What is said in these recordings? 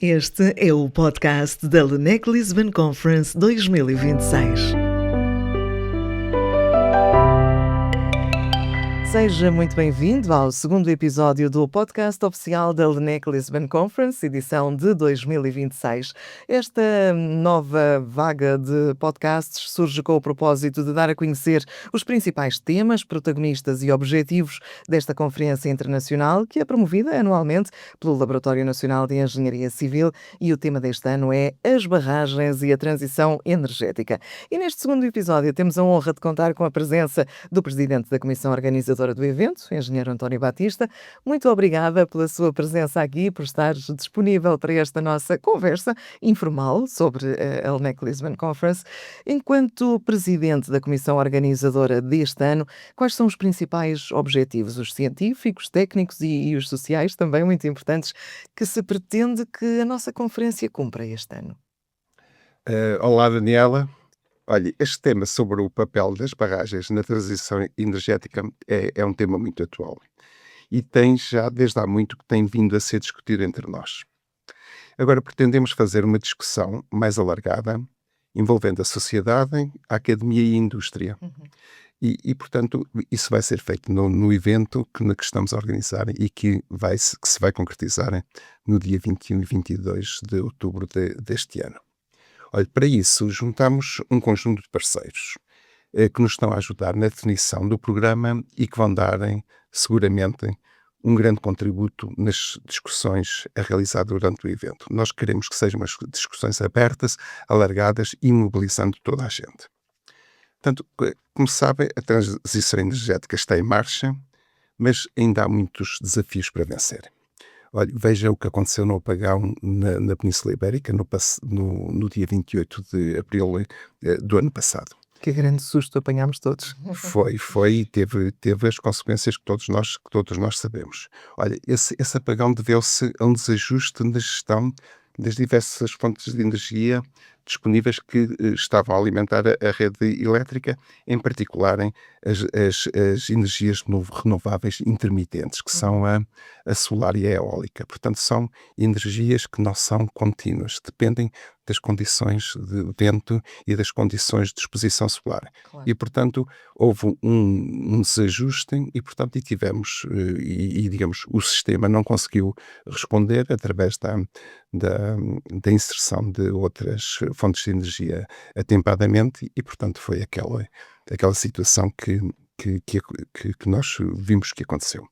Este é o podcast da LNEC Lisbon Conference 2026. Seja muito bem-vindo ao segundo episódio do podcast oficial da LNEC Lisbon Conference, edição de 2026. Esta nova vaga de podcasts surge com o propósito de dar a conhecer os principais temas, protagonistas e objetivos desta conferência internacional, que é promovida anualmente pelo Laboratório Nacional de Engenharia Civil, e o tema deste ano é as barragens e a transição energética. E neste segundo episódio temos a honra de contar com a presença do Presidente da Comissão Organizadora do evento, Engenheiro António Batista. Muito obrigada pela sua presença aqui, por estar disponível para esta nossa conversa informal sobre a LNEC Lisbon Conference. Enquanto Presidente da Comissão Organizadora deste ano, quais são os principais objetivos, os científicos, técnicos e os sociais, também muito importantes, que se pretende que a nossa conferência cumpra este ano? Olá, Daniela. Olha, este tema sobre o papel das barragens na transição energética é um tema muito atual e tem já desde há muito que tem vindo a ser discutido entre nós. Agora pretendemos fazer uma discussão mais alargada, envolvendo a sociedade, a academia e a indústria. E, portanto, isso vai ser feito no evento que estamos a organizar e que se vai concretizar no dia 21 e 22 de outubro deste ano. Olha, para isso, juntamos um conjunto de parceiros que nos estão a ajudar na definição do programa e que vão dar, seguramente, um grande contributo nas discussões a realizar durante o evento. Nós queremos que sejam umas discussões abertas, alargadas e mobilizando toda a gente. Portanto, como sabem, a transição energética está em marcha, mas ainda há muitos desafios para vencer. Olha, veja o que aconteceu no apagão na Península Ibérica no dia 28 de abril do ano passado. Que grande susto apanhámos todos. Foi e teve as consequências que todos nós sabemos. Olha, esse apagão deveu-se a um desajuste na gestão das diversas fontes de energia disponíveis que estavam a alimentar a rede elétrica, em particular as energias renováveis intermitentes, que são a solar e a eólica. Portanto, são energias que não são contínuas, dependem das condições de vento e das condições de exposição solar. Claro. E, portanto, houve um desajuste e, portanto, tivemos, digamos, o sistema não conseguiu responder através da inserção de outras fontes de energia atempadamente e, portanto, foi aquela situação que nós vimos que aconteceu.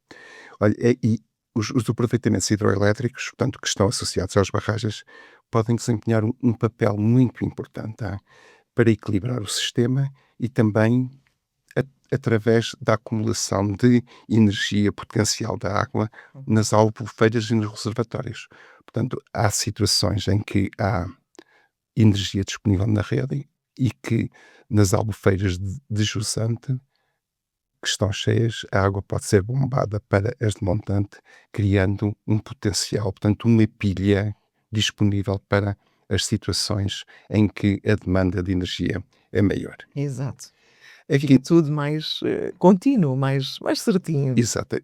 Olha, e os aproveitamentos hidroelétricos, portanto, que estão associados às barragens, podem desempenhar um papel muito importante para equilibrar o sistema e também através da acumulação de energia potencial da água nas albufeiras e nos reservatórios. Portanto, há situações em que há energia disponível na rede e que nas albufeiras de jusante, que estão cheias, a água pode ser bombada para as de montante, criando um potencial, portanto, uma pilha disponível para as situações em que a demanda de energia é maior. Exato. Aqui, Fica tudo mais contínuo, mais certinho.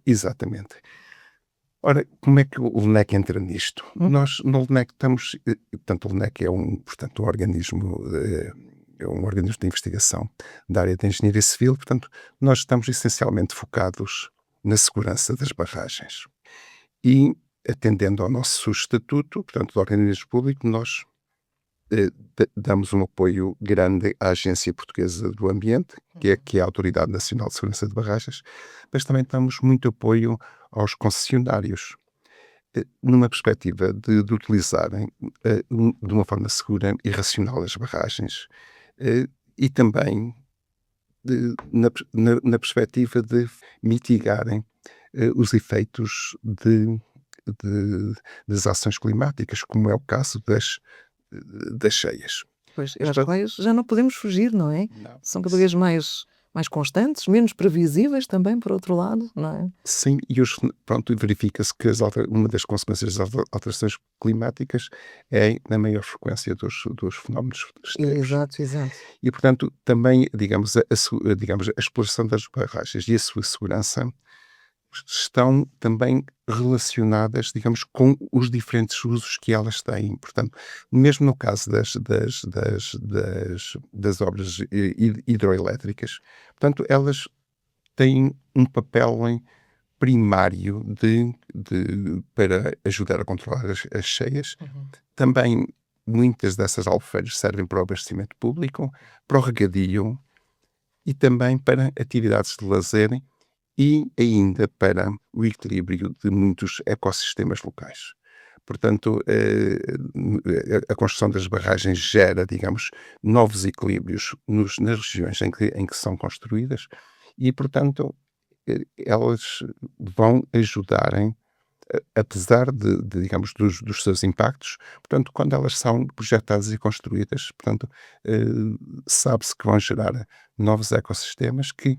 Exatamente. Ora, como é que o LNEC entra nisto? Nós, no LNEC, portanto, o LNEC é um organismo de investigação da área da engenharia civil, portanto, nós estamos essencialmente focados na segurança das barragens. E, atendendo ao nosso estatuto, portanto, do organismo público, nós damos um apoio grande à Agência Portuguesa do Ambiente, que é a Autoridade Nacional de Segurança de Barragens, mas também damos muito apoio aos concessionários, numa perspectiva de utilizarem de uma forma segura e racional as barragens, e também na perspectiva de mitigarem os efeitos das ações climáticas, como é o caso das cheias. Pois, as quais já não podemos fugir, não é? Não. São cada vez mais constantes, menos previsíveis também, por outro lado, não é? Sim, e verifica-se que uma das consequências das alterações climáticas é na maior frequência dos fenómenos extremos. Exato. E, portanto, também, digamos, a exploração das barragens e a sua segurança estão também relacionadas, digamos, com os diferentes usos que elas têm. Portanto, mesmo no caso das obras hidroelétricas, portanto, elas têm um papel primário para ajudar a controlar as cheias. Uhum. Também muitas dessas albufeiras servem para o abastecimento público, para o regadio e também para atividades de lazer e ainda para o equilíbrio de muitos ecossistemas locais. Portanto, a construção das barragens gera, digamos, novos equilíbrios nas regiões em que são construídas e, portanto, elas vão ajudarem, apesar digamos, dos seus impactos, portanto, quando elas são projetadas e construídas, portanto, sabe-se que vão gerar novos ecossistemas que,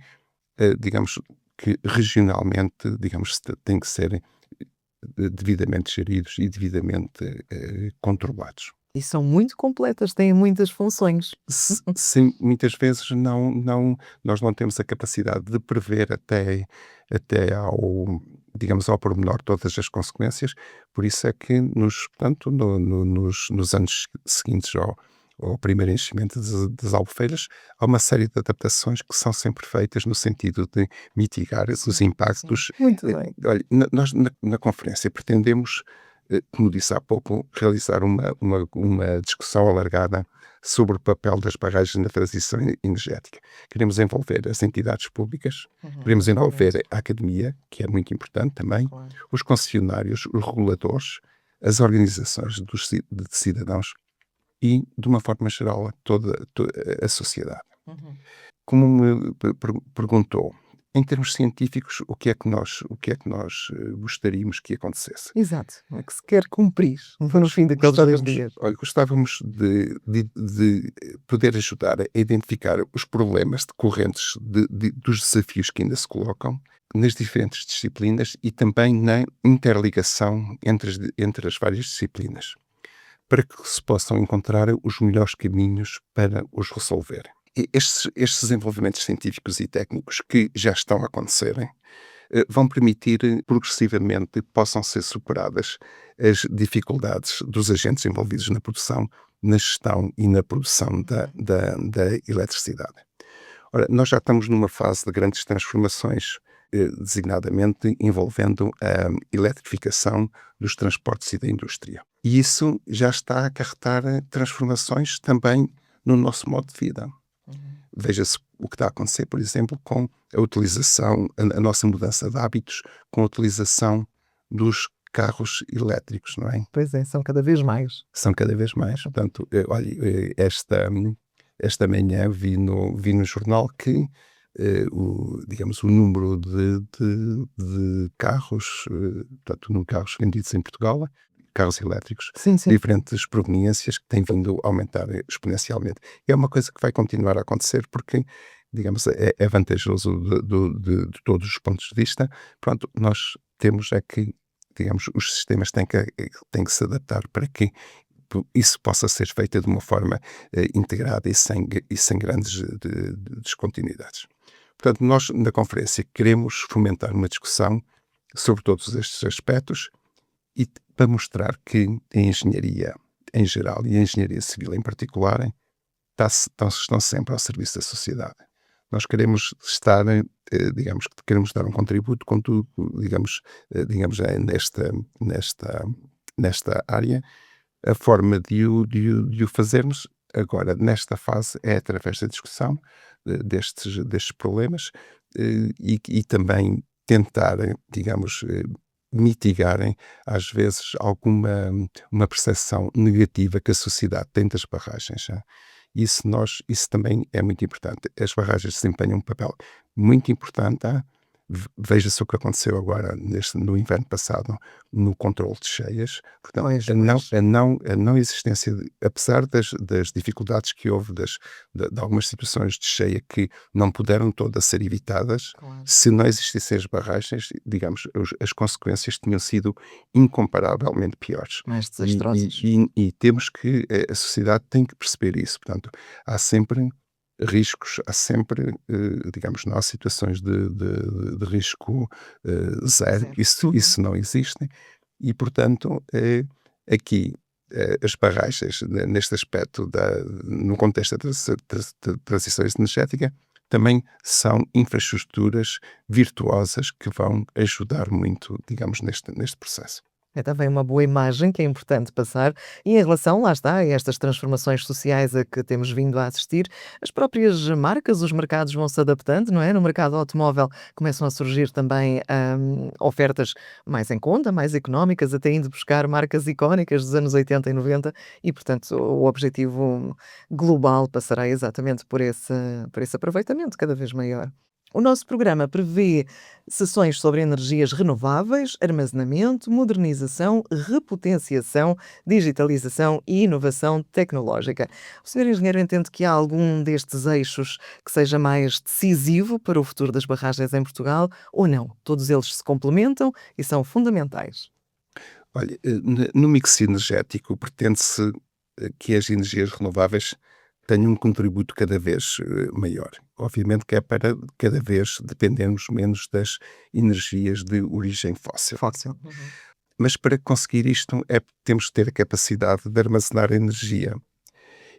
digamos, que regionalmente, digamos, têm que ser devidamente geridos e devidamente controlados. E são muito completas, têm muitas funções. Sim, muitas vezes nós não temos a capacidade de prever até digamos, ao pormenor todas as consequências, por isso é que portanto, nos anos seguintes ao primeiro enchimento das albufeiras, há uma série de adaptações que são sempre feitas no sentido de mitigar os Sim, impactos. muito bem. Olha, nós na conferência pretendemos, como disse há pouco, realizar uma discussão alargada sobre o papel das barragens na transição energética. Queremos envolver as entidades públicas, queremos envolver a academia, que é muito importante também, Claro. os concessionários, os reguladores, as organizações de cidadãos e, de uma forma geral, toda a sociedade. Uhum. Como me perguntou, em termos científicos, o que é que nós gostaríamos que acontecesse? Exato, é que se quer cumprir no fim daqueles 3 dias. Olha, gostávamos de poder ajudar a identificar os problemas decorrentes dos desafios que ainda se colocam nas diferentes disciplinas e também na interligação entre as várias disciplinas, para que se possam encontrar os melhores caminhos para os resolver. E estes desenvolvimentos científicos e técnicos que já estão a acontecerem vão permitir progressivamente possam ser superadas as dificuldades dos agentes envolvidos na produção, na gestão e na produção da eletricidade. Ora, nós já estamos numa fase de grandes transformações, designadamente envolvendo a eletrificação dos transportes e da indústria. E isso já está a acarretar transformações também no nosso modo de vida. Veja-se o que está a acontecer, por exemplo, com a utilização, a nossa mudança de hábitos, com a utilização dos carros elétricos, não é? Pois é, são cada vez mais. São cada vez mais. Portanto, olha, esta manhã vi no jornal que digamos, o número de carros, portanto, carros vendidos em Portugal, carros elétricos, Sim, sim. diferentes proveniências que têm vindo a aumentar exponencialmente. É uma coisa que vai continuar a acontecer porque, digamos, é vantajoso de todos os pontos de vista. Pronto, nós temos é que, digamos, os sistemas têm que se adaptar para que isso possa ser feito de uma forma integrada e sem grandes descontinuidades. Portanto, nós na conferência queremos fomentar uma discussão sobre todos estes aspectos e para mostrar que a engenharia em geral e a engenharia civil em particular estão sempre ao serviço da sociedade. Nós queremos estar, digamos, que queremos dar um contributo com tudo, digamos, nesta área. A forma de o fazermos agora, nesta fase, é através da discussão destes problemas e também tentar, digamos, mitigarem, às vezes, uma percepção negativa que a sociedade tem das barragens. Isso também é muito importante. As barragens desempenham um papel muito importante. Veja-se o que aconteceu agora no inverno passado no controle de cheias. Portanto, a não existência, apesar das dificuldades que houve de algumas situações de cheia que não puderam todas ser evitadas, Claro. se não existissem as barragens, digamos, as consequências tinham sido incomparavelmente piores. Mais desastrosas. E temos que, a sociedade tem que perceber isso. Portanto, há sempre riscos, há sempre, digamos, não há situações de risco zero, Zero. isso não existe, e portanto, aqui, as barragens, neste aspecto, no contexto da transição energética, também são infraestruturas virtuosas que vão ajudar muito, digamos, neste processo. É também uma boa imagem que é importante passar. E em relação, lá está, a estas transformações sociais a que temos vindo a assistir, as próprias marcas, os mercados vão se adaptando, não é? No mercado automóvel começam a surgir também ofertas mais em conta, mais económicas, até indo buscar marcas icónicas dos anos 80 e 90 e, portanto, o objetivo global passará exatamente por esse aproveitamento cada vez maior. O nosso programa prevê sessões sobre energias renováveis, armazenamento, modernização, repotenciação, digitalização e inovação tecnológica. O senhor engenheiro entende que há algum destes eixos que seja mais decisivo para o futuro das barragens em Portugal ou não? Todos eles se complementam e são fundamentais. Olha, no mix energético pretende-se que as energias renováveis tenham um contributo cada vez maior. Obviamente que é para cada vez dependermos menos das energias de origem fóssil. Fóssil. Uhum. Mas para conseguir isto temos que ter a capacidade de armazenar energia.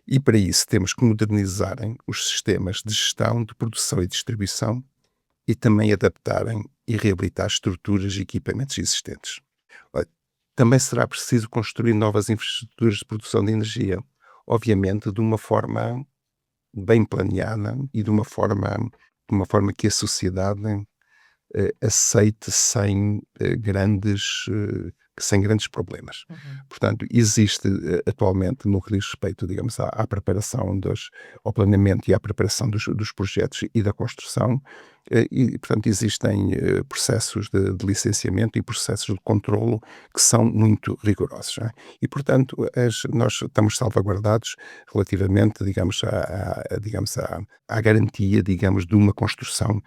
E para isso temos que modernizarem os sistemas de gestão, de produção e distribuição e também adaptarem e reabilitar estruturas e equipamentos existentes. Olha, também será preciso construir novas infraestruturas de produção de energia, obviamente de uma forma bem planeada e de uma forma que a sociedade aceite sem grandes problemas. Uhum. Portanto, existe atualmente, no que diz respeito, digamos, à preparação ao planeamento e à preparação dos projetos e da construção, e, portanto, existem processos de licenciamento e processos de controlo que são muito rigorosos. Não é? E, portanto, nós estamos salvaguardados relativamente, digamos, à garantia, digamos, de uma construção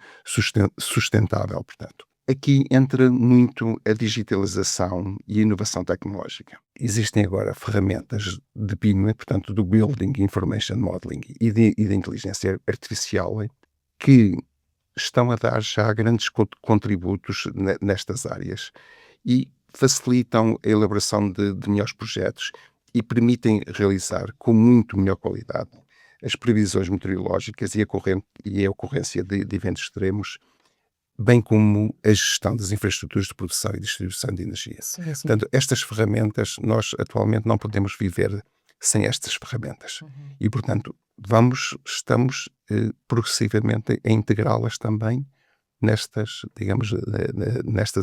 sustentável, portanto. Aqui entra muito a digitalização e a inovação tecnológica. Existem agora ferramentas de BIM, portanto, do Building Information Modeling e de inteligência artificial, que estão a dar já grandes contributos nestas áreas e facilitam a elaboração de melhores projetos e permitem realizar com muito melhor qualidade as previsões meteorológicas e a ocorrência de eventos extremos, bem como a gestão das infraestruturas de produção e distribuição de energia. Sim, sim. Portanto, estas ferramentas, nós atualmente não podemos viver sem estas ferramentas. Uhum. E, portanto, estamos progressivamente a integrá-las também nestas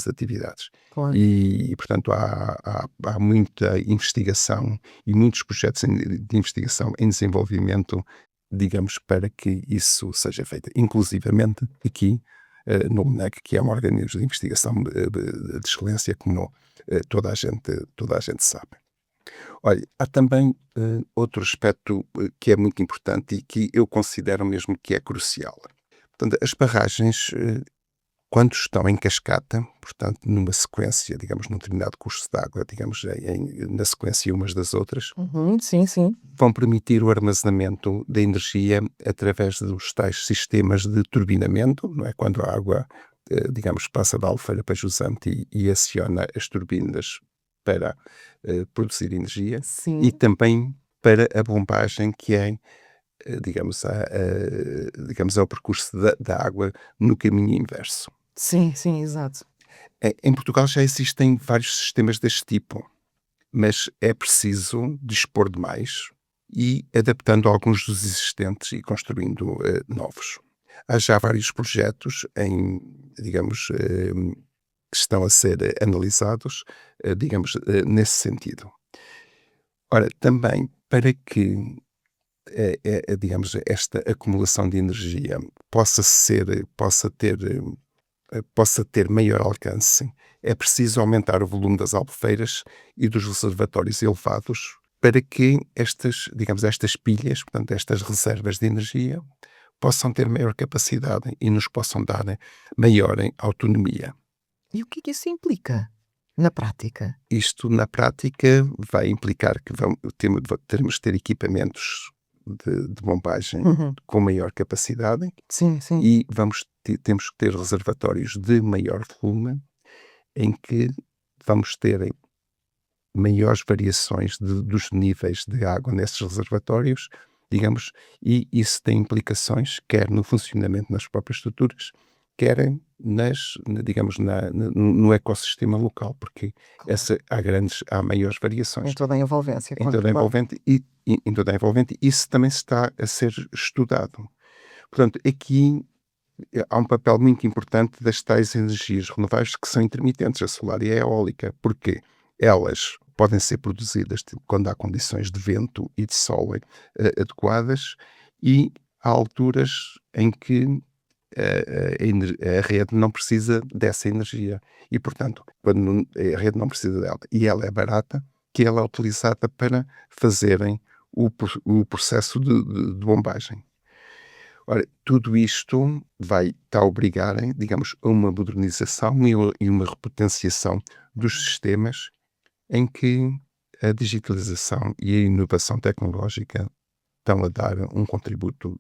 atividades. Claro. E, portanto, há muita investigação e muitos projetos de investigação em desenvolvimento, digamos, para que isso seja feito. Inclusivamente aqui, no UNEC, que é um organismo de investigação de excelência, como toda a gente sabe. Olha, há também outro aspecto que é muito importante e que eu considero mesmo que é crucial. Portanto, as barragens, quando estão em cascata, portanto, numa sequência, digamos, num determinado curso de água, digamos, na sequência umas das outras, Uhum, sim, sim. vão permitir o armazenamento da energia através dos tais sistemas de turbinamento, não é? Quando a água, digamos, passa da Albufeira para Jusante e aciona as turbinas para produzir energia, Sim. e também para a bombagem, que é, digamos, ao percurso da água no caminho inverso. Sim, sim, exato. Em Portugal já existem vários sistemas deste tipo, mas é preciso dispor de mais e adaptando alguns dos existentes e construindo novos. Há já vários projetos que estão a ser analisados, digamos, nesse sentido. Ora, também para que, digamos, esta acumulação de energia possa ter maior alcance, é preciso aumentar o volume das albufeiras e dos reservatórios elevados para que estas pilhas, portanto, estas reservas de energia, possam ter maior capacidade e nos possam dar maior autonomia. E o que é que isso implica na prática? Isto, na prática, vai implicar que teremos de ter equipamentos de bombagem Uhum. com maior capacidade Sim, sim. e temos que ter reservatórios de maior volume em que vamos ter maiores variações dos níveis de água nesses reservatórios, digamos, e isso tem implicações quer no funcionamento das próprias estruturas, quer digamos, no ecossistema local, porque Claro. há maiores Em variações toda a envolvência, em claro, toda a claro. envolvente e em toda a envolvente, isso também está a ser estudado. Portanto, aqui há um papel muito importante das tais energias renováveis que são intermitentes, a solar e a eólica, porque elas podem ser produzidas quando há condições de vento e de sol adequadas e há alturas em que a rede não precisa dessa energia e, portanto, quando a rede não precisa dela e ela é barata, que ela é utilizada para fazerem o processo de bombagem. Ora, tudo isto está a obrigar, digamos, a uma modernização e uma repotenciação dos Uhum. sistemas em que a digitalização e a inovação tecnológica estão a dar um contributo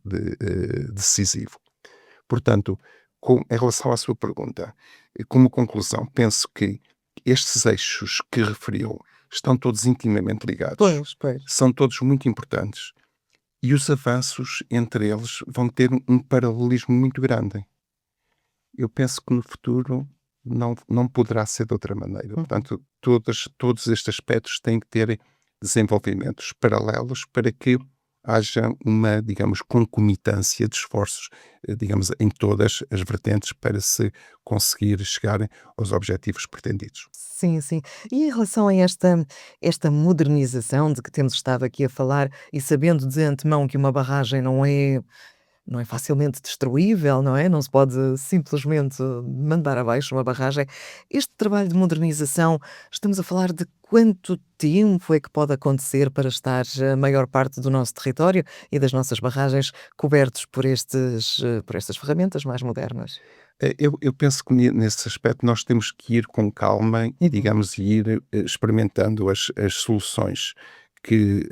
decisivo. Portanto, em relação à sua pergunta, como conclusão, penso que estes eixos que referiu estão todos intimamente ligados, Pois, pois. são todos muito importantes e os avanços entre eles vão ter um paralelismo muito grande. Eu penso que no futuro não poderá ser de outra maneira. Uhum. Portanto, todos estes aspectos têm que ter desenvolvimentos paralelos para que haja uma, digamos, concomitância de esforços, digamos, em todas as vertentes para se conseguir chegar aos objetivos pretendidos. Sim, sim. E em relação a esta modernização de que temos estado aqui a falar e sabendo de antemão que uma barragem não é facilmente destruível, não é? Não se pode simplesmente mandar abaixo uma barragem. Este trabalho de modernização, estamos a falar de quanto tempo é que pode acontecer para estar a maior parte do nosso território e das nossas barragens cobertos por estas ferramentas mais modernas? Eu penso que nesse aspecto nós temos que ir com calma e, Uhum. digamos, ir experimentando as soluções que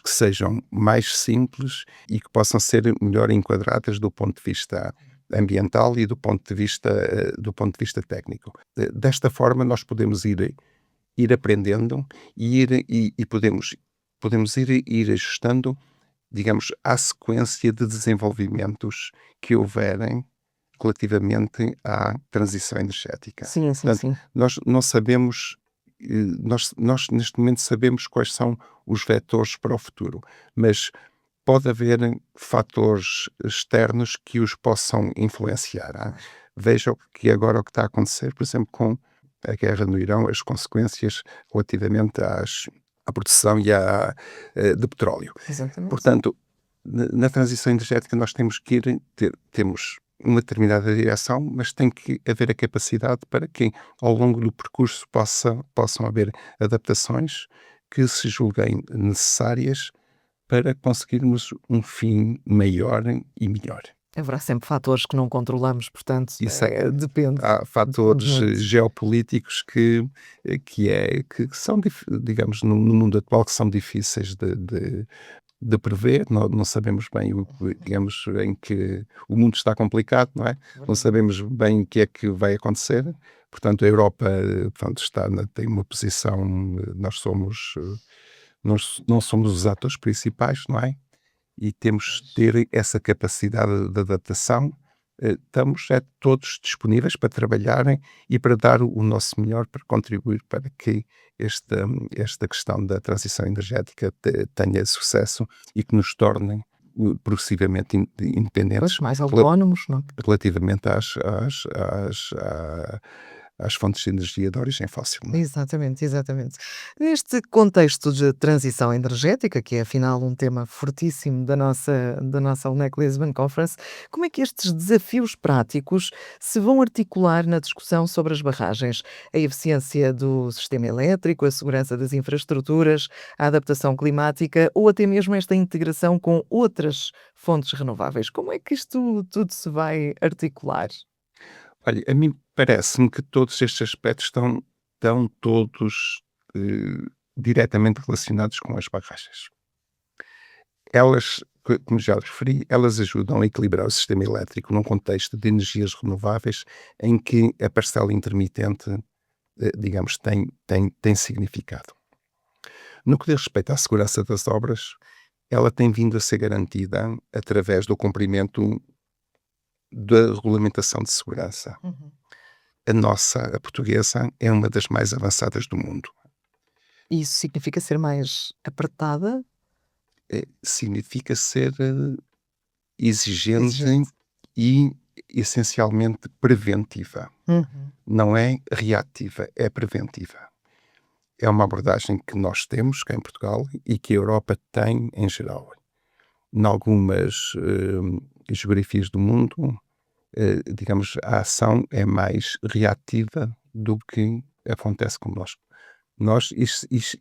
sejam mais simples e que possam ser melhor enquadradas do ponto de vista ambiental e do ponto de vista técnico. Desta forma nós podemos ir aprendendo e podemos ir ajustando, digamos, à sequência de desenvolvimentos que houverem relativamente à transição energética. Sim, sim, Portanto, sim. nós não sabemos, nós neste momento sabemos quais são os vetores para o futuro, mas pode haver fatores externos que os possam influenciar. Veja que agora o que está a acontecer, por exemplo, com a guerra no Irão, as consequências relativamente à produção de petróleo. Exatamente. Portanto, na transição energética nós temos que temos uma determinada direção, mas tem que haver a capacidade para que ao longo do percurso possam haver adaptações que se julguem necessárias para conseguirmos um fim maior e melhor. Haverá sempre fatores que não controlamos, portanto, Exatamente. depende, Há depende fatores muito. geopolíticos que são, digamos, no mundo atual, que são difíceis de prever, não sabemos bem, digamos, em que o mundo está complicado, não é? Não Verdade. sabemos bem o que é que vai acontecer. Portanto, a Europa, portanto, tem uma posição, nós não somos os atores principais, não é? E temos de ter essa capacidade de adaptação. Estamos todos disponíveis para trabalharem e para dar o nosso melhor para contribuir para que esta questão da transição energética tenha sucesso e que nos tornem progressivamente Pois, independentes mais rela- autónomos, não é? relativamente às fontes de energia de origem fóssil. Não é? Exatamente, exatamente. Neste contexto de transição energética, que é afinal um tema fortíssimo da nossa UNEC Lisbon Conference, como é que estes desafios práticos se vão articular na discussão sobre as barragens? A eficiência do sistema elétrico, a segurança das infraestruturas, a adaptação climática ou até mesmo esta integração com outras fontes renováveis? Como é que isto tudo se vai articular? Olha, a mim parece-me que todos estes aspectos estão todos diretamente relacionados com as barragens. Elas, como já referi, elas ajudam a equilibrar o sistema elétrico num contexto de energias renováveis em que a parcela intermitente, digamos, tem significado. No que diz respeito à segurança das obras, ela tem vindo a ser garantida através do cumprimento da regulamentação de segurança. Uhum. A portuguesa, é uma das mais avançadas do mundo. Isso significa ser mais apertada? Significa ser exigente Exigente. e essencialmente preventiva. Uhum. Não é reativa, é preventiva. É uma abordagem que nós temos cá em Portugal e que a Europa tem em geral. Em algumas geografias do mundo, digamos, a ação é mais reativa do que acontece connosco.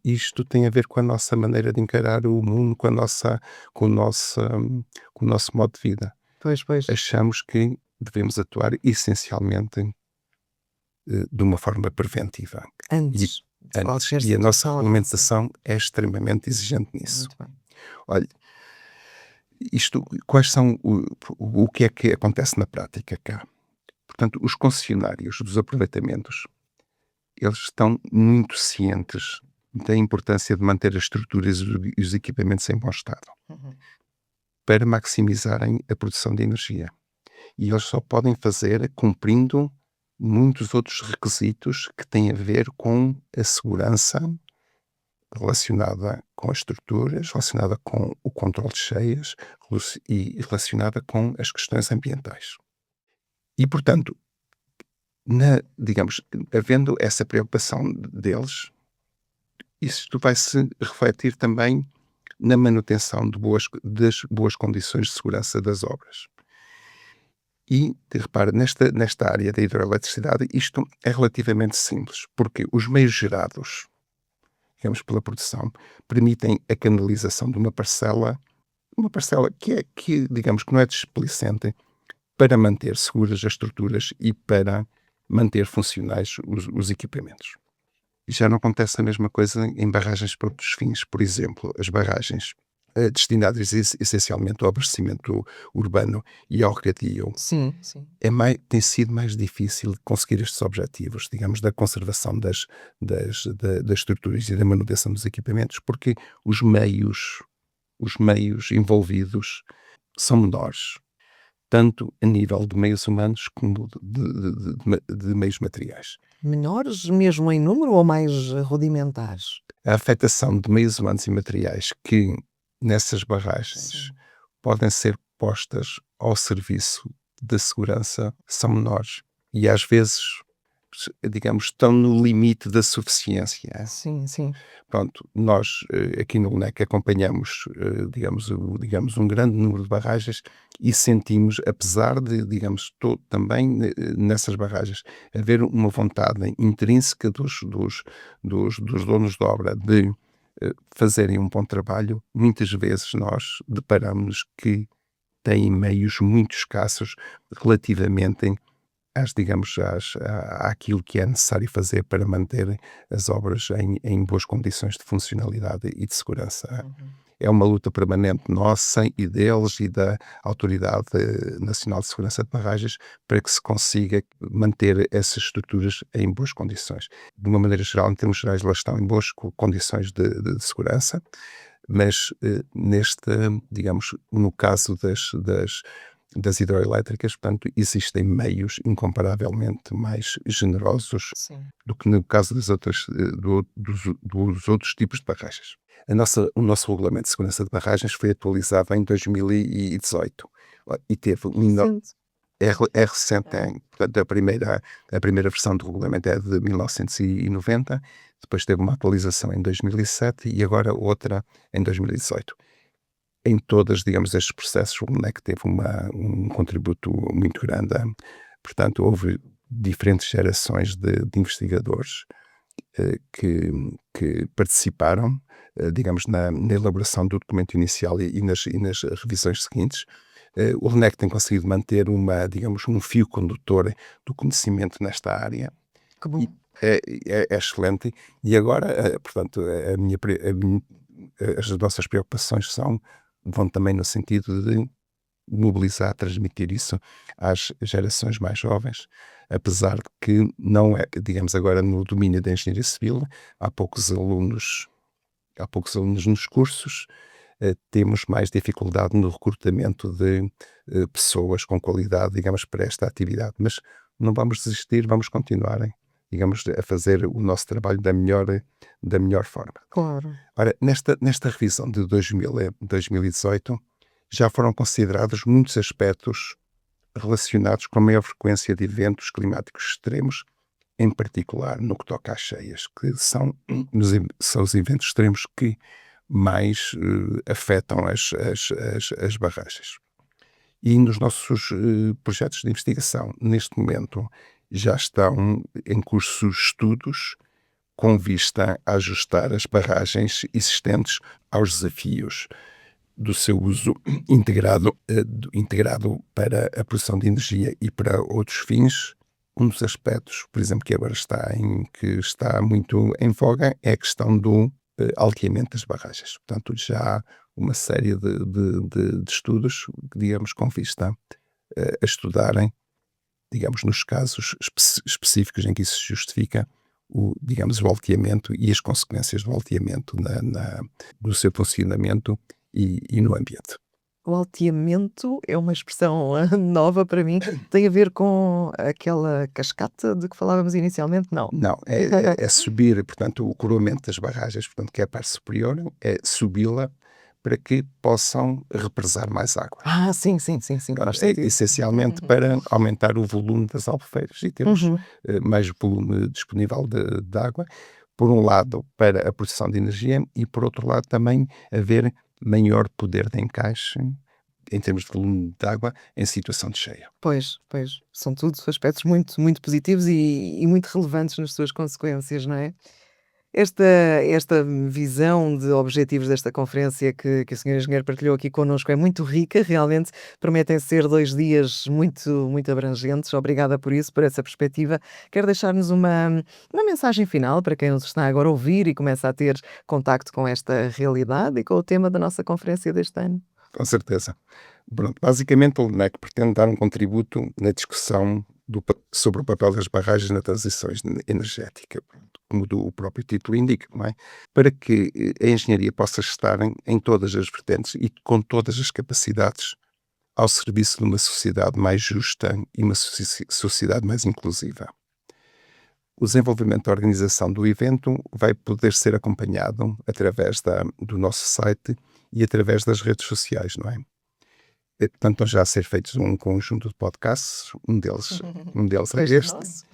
Isto tem a ver com a nossa maneira de encarar o mundo, com, o nosso, com o nosso modo de vida. Pois, pois. Achamos que devemos atuar essencialmente de uma forma preventiva. Antes de qualquer E a nossa situação acontecer. regulamentação é extremamente exigente nisso. Muito bem. Olha, quais são o que é que acontece na prática cá? Portanto, os concessionários dos aproveitamentos, eles estão muito cientes da importância de manter as estruturas e os equipamentos em bom estado Uhum. para maximizarem a produção de energia. E eles só podem fazer cumprindo muitos outros requisitos que têm a ver com a segurança relacionada com as estruturas, relacionada com o controle de cheias e relacionada com as questões ambientais. E, portanto, digamos, havendo essa preocupação deles, isto vai se refletir também na manutenção das boas condições de segurança das obras. E, repara, nesta área da hidroeletricidade, isto é relativamente simples, porque os meios gerados, digamos, pela produção, permitem a canalização de uma parcela que digamos, que não é displicente para manter seguras as estruturas e para manter funcionais os equipamentos. E já não acontece a mesma coisa em barragens para outros fins. Por exemplo, as barragens destinadas essencialmente ao abastecimento urbano e ao regadio, Sim, sim. tem sido mais difícil conseguir estes objetivos, digamos, da conservação das estruturas e da manutenção dos equipamentos, porque os meios envolvidos são menores, tanto a nível de meios humanos como de meios materiais. Menores mesmo em número ou mais rudimentares? A afetação de meios humanos e materiais que nessas barragens Sim. podem ser postas ao serviço da segurança são menores e às vezes, digamos, estão no limite da suficiência. Sim, sim. Pronto, nós aqui no LNEC acompanhamos, digamos, um grande número de barragens e sentimos, apesar de, digamos, também nessas barragens haver uma vontade intrínseca dos donos de obra de fazerem um bom trabalho, muitas vezes nós deparamos que têm meios muito escassos relativamente àquilo que é necessário fazer para manter as obras em boas condições de funcionalidade e de segurança. Uhum. É uma luta permanente nossa e deles e da Autoridade Nacional de Segurança de Barragens para que se consiga manter essas estruturas em boas condições. De uma maneira geral, em termos gerais, elas estão em boas condições de segurança, mas digamos, no caso das hidroelétricas, portanto, existem meios incomparavelmente mais generosos Sim. do que no caso dos outros tipos de barragens. O nosso regulamento de segurança de barragens foi atualizado em 2018 e teve Recente. é recente, portanto, a primeira versão do regulamento é de 1990, depois teve uma atualização em 2007 e agora outra em 2018. Em todas, digamos, estes processos, o LNEC teve um contributo muito grande. Portanto, houve diferentes gerações de investigadores que participaram, digamos, na elaboração do documento inicial e nas revisões seguintes. O LNEC tem conseguido manter digamos, um fio condutor do conhecimento nesta área. Que bom. É excelente. E agora, portanto, as nossas preocupações são vão também no sentido de mobilizar, transmitir isso às gerações mais jovens, apesar de que não é, digamos agora no domínio da engenharia civil, há poucos alunos, há poucos alunos nos cursos, temos mais dificuldade no recrutamento de pessoas com qualidade, digamos, para esta atividade, mas não vamos desistir, vamos continuar, digamos, a fazer o nosso trabalho da melhor forma. Claro. Ora, nesta revisão de 2018, já foram considerados muitos aspectos relacionados com a maior frequência de eventos climáticos extremos, em particular no que toca às cheias, que são os eventos extremos que mais afetam as barragens. E nos nossos projetos de investigação, neste momento, já estão em curso estudos com vista a ajustar as barragens existentes aos desafios do seu uso integrado para a produção de energia e para outros fins. Um dos aspectos, por exemplo, que agora está muito em voga é a questão do alteamento das barragens. Portanto, já há uma série de estudos, digamos, com vista a estudarem, digamos, nos casos específicos em que isso se justifica, digamos, o alteamento e as consequências do alteamento no seu funcionamento e no ambiente. O alteamento é uma expressão nova para mim. Tem a ver com aquela cascata de que falávamos inicialmente? Não. Não, é subir, portanto, o coroamento das barragens, portanto, que é a parte superior, é subi-la para que possam represar mais água. Sim, faz sentido. Essencialmente para aumentar o volume das albufeiras e termos Uhum. mais volume disponível de água, por um lado para a produção de energia e por outro lado também haver maior poder de encaixe em termos de volume de água em situação de cheia. Pois, são tudo aspectos muito, muito positivos e muito relevantes nas suas consequências, não é? Esta visão de objetivos desta conferência que o senhor engenheiro partilhou aqui connosco é muito rica, realmente prometem ser 2 dias muito, muito abrangentes. Obrigada por isso, por essa perspectiva. Quer deixar-nos uma mensagem final para quem nos está agora a ouvir e começa a ter contacto com esta realidade e com o tema da nossa conferência deste ano? Com certeza. Pronto, basicamente, o LNEC pretende dar um contributo na discussão sobre o papel das barragens na transição energética, como o próprio título indica, não é? Para que a engenharia possa estar em todas as vertentes e com todas as capacidades ao serviço de uma sociedade mais justa e uma sociedade mais inclusiva. O desenvolvimento da organização do evento vai poder ser acompanhado através do nosso site e através das redes sociais, não é? Portanto, estão já a ser feitos um conjunto de podcasts, um deles é este,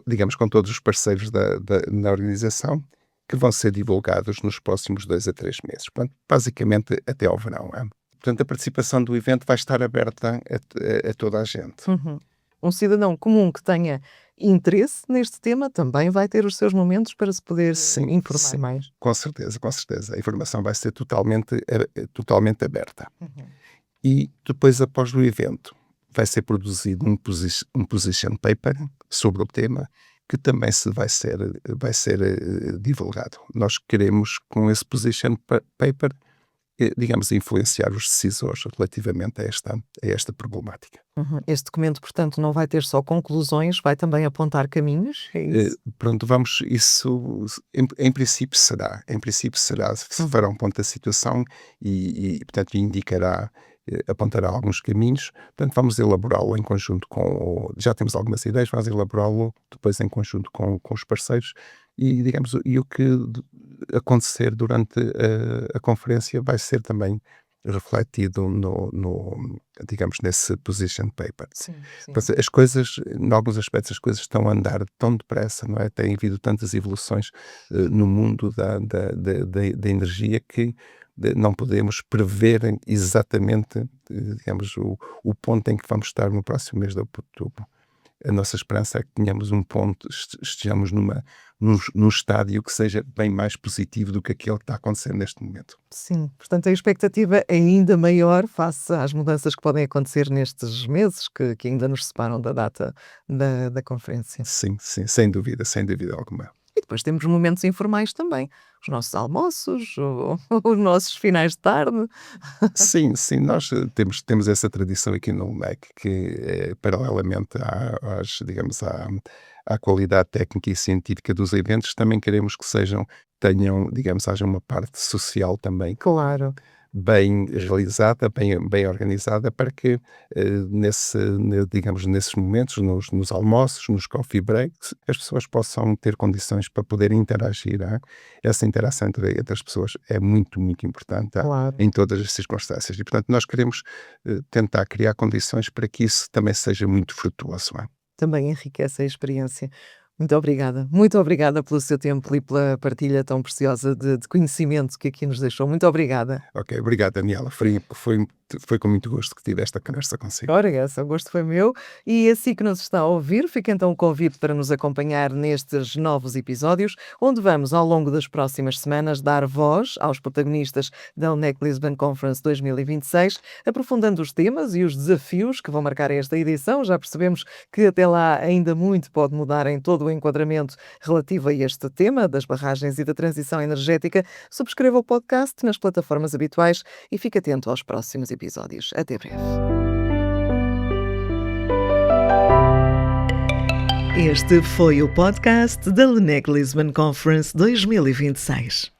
digamos, com todos os parceiros na organização, que vão ser divulgados nos próximos 2 a 3 meses. Portanto, basicamente até ao verão. É? Portanto, a participação do evento vai estar aberta a toda a gente. Uhum. Um cidadão comum que tenha interesse neste tema também vai ter os seus momentos para se poder informar mais. Com certeza. A informação vai ser totalmente aberta. Uhum. E depois, após o evento, vai ser produzido um position paper sobre o tema, que também vai ser divulgado. Nós queremos, com esse position paper, digamos, influenciar os decisores relativamente a esta problemática. Uhum. Este documento, portanto, não vai ter só conclusões, vai também apontar caminhos? É isso? Pronto, isso em princípio será, se fará um ponto da situação e portanto, apontará alguns caminhos, portanto vamos elaborá-lo em conjunto já temos algumas ideias, vamos elaborá-lo depois em conjunto com os parceiros e, digamos, e o que acontecer durante a conferência vai ser também refletido digamos, nesse position paper. Sim. Portanto, as coisas, em alguns aspectos, as coisas estão a andar tão depressa, não é? Tem havido tantas evoluções no mundo da energia que não podemos prever exatamente, digamos, o ponto em que vamos estar no próximo mês de outubro. A nossa esperança é que tenhamos um ponto, estejamos num estádio que seja bem mais positivo do que aquele que está acontecendo neste momento. Sim, portanto a expectativa é ainda maior face às mudanças que podem acontecer nestes meses que ainda nos separam da data da conferência. Sim, sem dúvida alguma. E depois temos momentos informais também, os nossos almoços, os nossos finais de tarde. Sim, sim, nós temos essa tradição aqui no LMEC que, paralelamente digamos, à qualidade técnica e científica dos eventos, também queremos que tenham, digamos, haja uma parte social também Claro. bem realizada, bem organizada, para que, digamos, nesses momentos, nos almoços, nos coffee breaks, as pessoas possam ter condições para poder interagir. Essa interação entre as pessoas é muito, muito importante, Claro. em todas as circunstâncias. E, portanto, nós queremos tentar criar condições para que isso também seja muito frutuoso. Também enriquece a experiência. Muito obrigada pelo seu tempo e pela partilha tão preciosa de conhecimento que aqui nos deixou. Muito obrigada. Ok, obrigado, Daniela. Foi com muito gosto que tive esta conversa consigo. Ora, essa, o gosto foi meu. E assim que nos está a ouvir, fica então o convite para nos acompanhar nestes novos episódios, onde vamos, ao longo das próximas semanas, dar voz aos protagonistas da UNEC Lisbon Conference 2026, aprofundando os temas e os desafios que vão marcar esta edição. Já percebemos que até lá ainda muito pode mudar em todo o enquadramento relativo a este tema das barragens e da transição energética. Subscreva o podcast nas plataformas habituais e fique atento aos próximos episódios. Até breve. Este foi o podcast da UNEC Lisbon Conference 2026.